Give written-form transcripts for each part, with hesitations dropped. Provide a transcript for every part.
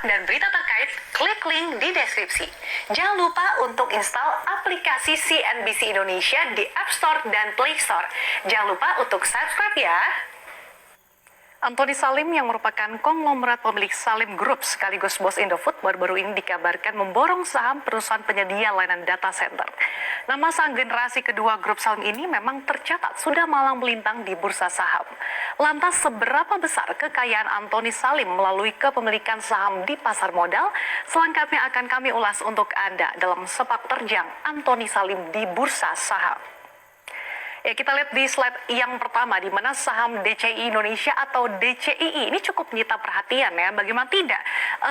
dan berita terkait, klik link di deskripsi. Jangan lupa untuk install aplikasi CNBC Indonesia di App Store dan Play Store. Jangan lupa untuk subscribe ya. Antoni Salim yang merupakan konglomerat pemilik Salim Group sekaligus bos Indofood baru-baru ini dikabarkan memborong saham perusahaan penyedia layanan data center. Nama sang generasi kedua grup Salim ini memang tercatat sudah malang melintang di bursa saham. Lantas seberapa besar kekayaan Antoni Salim melalui kepemilikan saham di pasar modal? Selengkapnya akan kami ulas untuk Anda dalam sepak terjang Antoni Salim di bursa saham. Ya, kita lihat di slide yang pertama di mana saham DCI Indonesia atau DCII ini cukup menyita perhatian ya. Bagaimana tidak?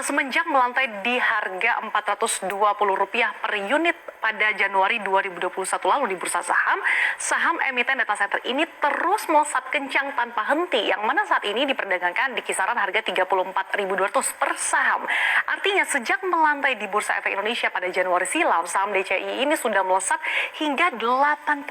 Semenjak melantai di harga Rp420 per unit pada Januari 2021 lalu di bursa saham, saham emiten data center ini terus melesat kencang tanpa henti, yang mana saat ini diperdagangkan di kisaran harga Rp34.200 per saham. Artinya sejak melantai di Bursa Efek Indonesia pada Januari silam, saham DCII ini sudah melesat hingga 81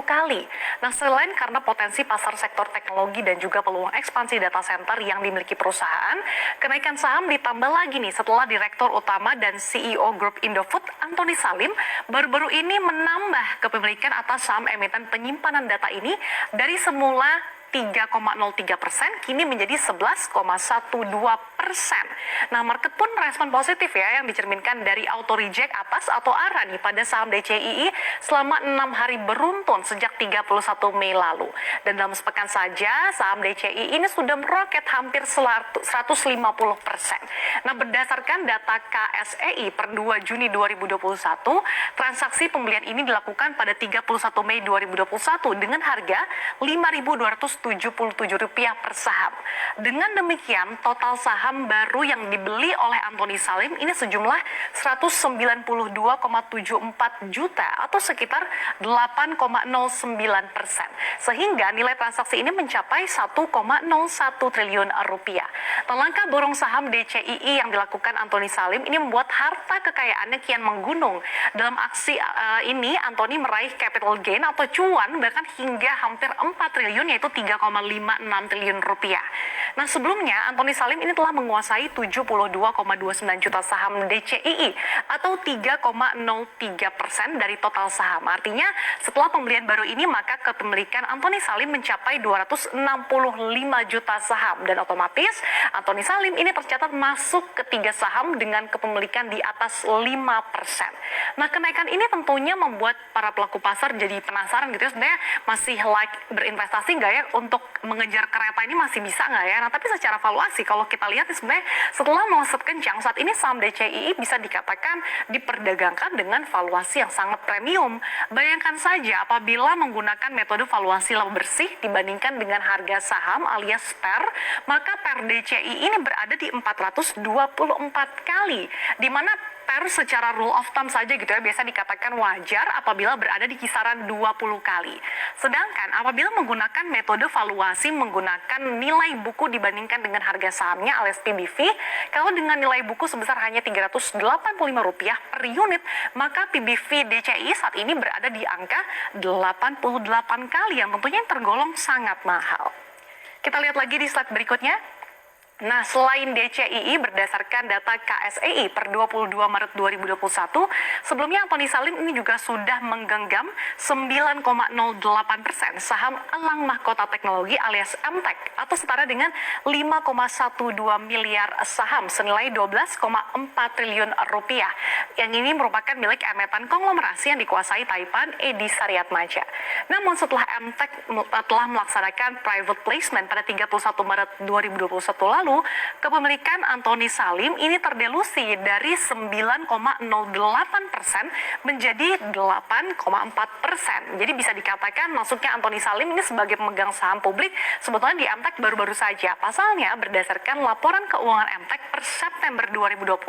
kali. Nah, selain karena potensi pasar sektor teknologi dan juga peluang ekspansi data center yang dimiliki perusahaan, kenaikan saham ditambah lagi nih setelah Direktur Utama dan CEO Grup Indofood, Antoni Salim, baru-baru ini menambah kepemilikan atas saham emiten penyimpanan data ini dari semula 3,03% kini menjadi 11,12%. Nah, market pun respon positif ya, yang dicerminkan dari auto reject atas atau ARA nih pada saham DCII selama 6 hari beruntun sejak 31 Mei lalu. Dan dalam sepekan saja saham DCII ini sudah meroket hampir 150%. Nah, berdasarkan data KSEI per 2 Juni 2021, transaksi pembelian ini dilakukan pada 31 Mei 2021 dengan harga Rp5.277 per saham. Dengan demikian, total saham baru yang dibeli oleh Antoni Salim ini sejumlah 192,74 juta atau sekitar 8,09%. Sehingga nilai transaksi ini mencapai 1,01 triliun rupiah. Langkah borong saham DCII yang dilakukan Antoni Salim ini membuat harta kekayaannya kian menggunung. Dalam aksi ini, Antoni meraih capital gain atau cuan bahkan hingga hampir 4 triliun, yaitu 3,56 triliun rupiah. Nah, sebelumnya Antoni Salim ini telah menguasai 72,29 juta saham DCII atau 3,03% dari total saham. Artinya setelah pembelian baru ini maka kepemilikan Antoni Salim mencapai 265 juta saham, dan otomatis Antoni Salim ini tercatat masuk ketiga saham dengan kepemilikan di atas 5%. Nah, kenaikan ini tentunya membuat para pelaku pasar jadi penasaran gitu ya, sebenarnya masih berinvestasi nggak ya untuk mengejar kereta ini, masih bisa nggak ya? Nah, tapi secara valuasi kalau kita lihat sebenarnya setelah melesat kencang saat ini saham DCII bisa dikatakan diperdagangkan dengan valuasi yang sangat premium. Bayangkan saja apabila menggunakan metode valuasi laba bersih dibandingkan dengan harga saham alias PER, maka PER DCII ini berada di 424 kali, di mana PER secara rule of thumb saja gitu ya, biasa dikatakan wajar apabila berada di kisaran 20 kali. Sedangkan apabila menggunakan metode valuasi menggunakan nilai buku dibandingkan dengan harga sahamnya alias PBV, kalau dengan nilai buku sebesar hanya Rp385 per unit, maka PBV DCI saat ini berada di angka 88 kali, yang tentunya tergolong sangat mahal. Kita lihat lagi di slide berikutnya. Nah, selain DCII, berdasarkan data KSEI per 22 Maret 2021, sebelumnya Antoni Salim ini juga sudah menggenggam 9,08% saham Elang Mahkota Teknologi alias MTEK atau setara dengan 5,12 miliar saham senilai 12,4 triliun rupiah. Yang ini merupakan milik emiten konglomerasi yang dikuasai Taipan Edi Saryatmaja. Namun setelah MTEK telah melaksanakan private placement pada 31 Maret 2021 lalu, kepemilikan Antoni Salim ini terdelusi dari 9,08% menjadi 8,4%. Jadi bisa dikatakan masuknya Antoni Salim ini sebagai pemegang saham publik sebetulnya di MTEK baru-baru saja. Pasalnya berdasarkan laporan keuangan MTEK per September 2020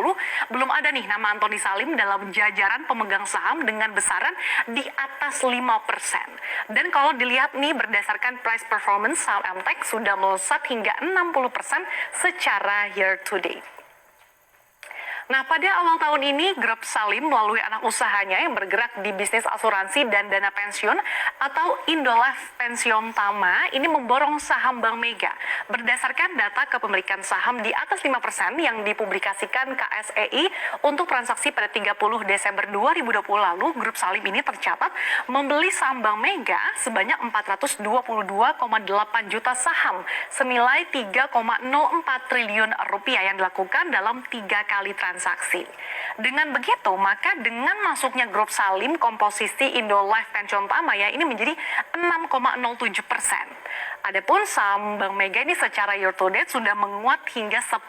belum ada nih nama Antoni Salim dalam jajaran pemegang saham dengan besaran di atas 5%. Dan kalau dilihat nih berdasarkan price performance, saham MTEK sudah melesat hingga 60% secara year to date. Nah, pada awal tahun ini, Grup Salim melalui anak usahanya yang bergerak di bisnis asuransi dan dana pensiun atau Indolife Pensiun Tama ini memborong saham Bank Mega. Berdasarkan data kepemilikan saham di atas 5% yang dipublikasikan KSEI untuk transaksi pada 30 Desember 2020 lalu, Grup Salim ini tercatat membeli saham Bank Mega sebanyak 422,8 juta saham senilai 3,04 triliun rupiah yang dilakukan dalam 3 kali transaksi. Dengan begitu, maka dengan masuknya Grup Salim, komposisi Indolife Pensiun Tama ya ini menjadi 6,07%. Adapun saham Bank Mega ini secara year to date sudah menguat hingga 10%.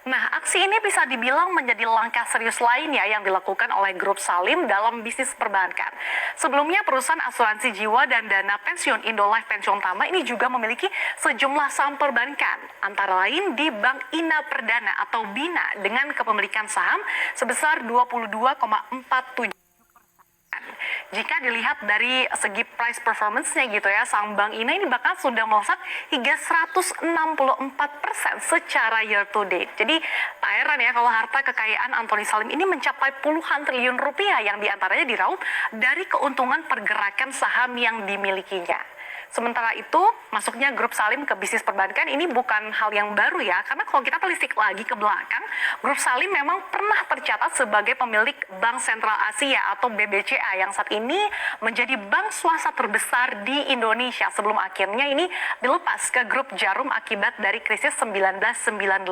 Nah, aksi ini bisa dibilang menjadi langkah serius lainnya yang dilakukan oleh Grup Salim dalam bisnis perbankan. Sebelumnya, perusahaan asuransi jiwa dan dana pensiun Indolife Pensiun Tama ini juga memiliki sejumlah saham perbankan, antara lain di Bank Ina Perdana atau BINA dengan kepemilikan saham sebesar 22,47%. Jika dilihat dari segi price performance-nya gitu ya, saham Bank Ina ini bahkan sudah melesat hingga 164% secara year to date. Jadi tak heran ya kalau harta kekayaan Anthony Salim ini mencapai puluhan triliun rupiah yang diantaranya diraup dari keuntungan pergerakan saham yang dimilikinya. Sementara itu, masuknya Grup Salim ke bisnis perbankan ini bukan hal yang baru ya, karena kalau kita telisik lagi ke belakang, Grup Salim memang pernah tercatat sebagai pemilik Bank Sentral Asia atau BBCA yang saat ini menjadi bank swasta terbesar di Indonesia sebelum akhirnya ini dilepas ke Grup Jarum akibat dari krisis 1998.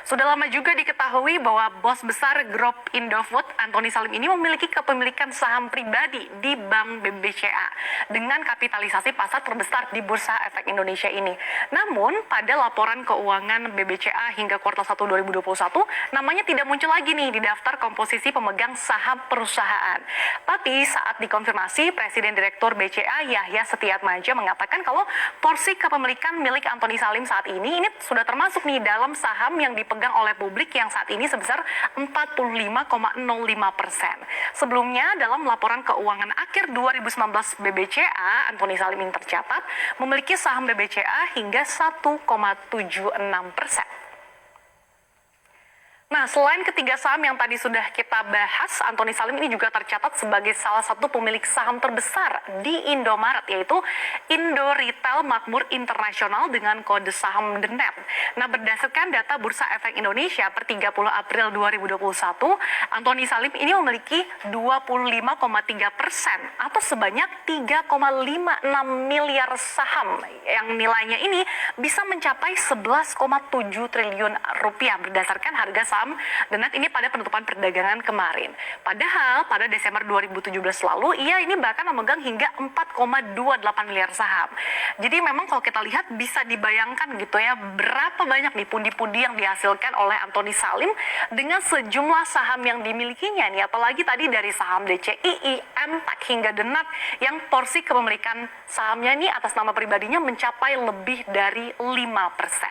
Sudah lama juga diketahui bahwa bos besar Grup Indofood, Anthony Salim ini memiliki kepemilikan saham pribadi di Bank BBCA dengan kapitalisasi pasar terbesar di Bursa Efek Indonesia ini. Namun, pada laporan keuangan BBCA hingga kuartal 1 2021, namanya tidak muncul lagi nih di daftar komposisi pemegang saham perusahaan. Tapi saat dikonfirmasi, Presiden Direktur BCA Yahya Setiatmaja mengatakan kalau porsi kepemilikan milik Anthony Salim saat ini sudah termasuk nih dalam saham yang dipegang oleh publik yang saat ini sebesar 45,05%. Sebelumnya, dalam laporan keuangan akhir 2019 BBCA, Anthony Salim ini tercatat memiliki saham BBCA hingga 1,76%. Nah, selain ketiga saham yang tadi sudah kita bahas, Anthony Salim ini juga tercatat sebagai salah satu pemilik saham terbesar di Indomaret, yaitu Indo Retail Makmur Internasional dengan kode saham DENET. Nah, berdasarkan data Bursa Efek Indonesia per 30 April 2021, Anthony Salim ini memiliki 25,3% atau sebanyak 3,56 miliar saham yang nilainya ini bisa mencapai 11,7 triliun rupiah berdasarkan harga saham DENET ini pada penutupan perdagangan kemarin. Padahal pada Desember 2017 lalu ia ini bahkan memegang hingga 4,28 miliar saham. Jadi memang kalau kita lihat bisa dibayangkan gitu ya berapa banyak nih pundi-pundi yang dihasilkan oleh Anthony Salim dengan sejumlah saham yang dimilikinya nih, apalagi tadi dari saham DCII, MTEK hingga DENET yang porsi kepemilikan sahamnya ini atas nama pribadinya mencapai lebih dari 5%.